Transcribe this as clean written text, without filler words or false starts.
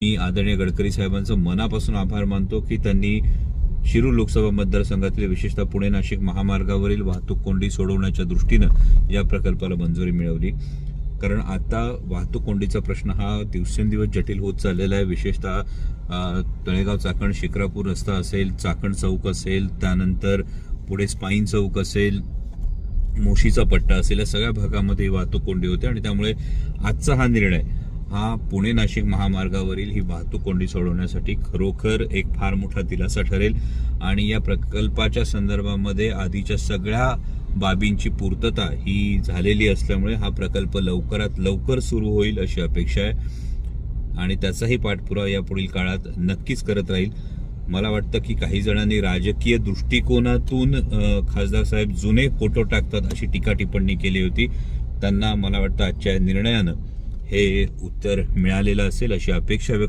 मी आदरणीय गडकरी साहेबांचं मनापासून आभार मानतो की त्यांनी शिरूर लोकसभा मतदारसंघातील विशेषतः पुणे नाशिक महामार्गावरील वाहतूक कोंडी सोडवण्याच्या दृष्टीनं या प्रकल्पाला मंजुरी मिळवली. कारण आता वाहतूक कोंडीचा प्रश्न हा दिवसेंदिवस जटिल होत चाललेला आहे. विशेषतः तळेगाव चाकण शिक्रापूर रस्ता असेल, चाकण चौक असेल, त्यानंतर पुढे स्पाईन चौक असेल, मोशीचा पट्टा असेल, या सगळ्या भागामध्ये वाहतूक कोंडी होते. आणि त्यामुळे आजचा हा निर्णय हा पुणे नाशिक महामार्गावरील ही वाहतूक कोंडी सोडवण्यासाठी खरोखर एक फार मोठा दिलासा ठरेल. आणि या प्रकल्पाच्या संदर्भामध्ये आधीच्या सगळ्या बाबींची पूर्तता ही झालेली असल्यामुळे हा प्रकल्प लवकरात लवकर सुरू होईल अशी अपेक्षा आहे. आणि त्याचाही पाठपुरावा या पुढील काळात नक्कीच करत राहील. मला वाटतं की काही जणांनी राजकीय दृष्टिकोनातून खासदार साहेब जुने फोटो टाकतात अशी टीका टिप्पणी केली होती. त्यांना मला वाटतं आजच्या निर्णयानं हे उत्तर मिळालेलं असेल अशी अपेक्षा व्यक्त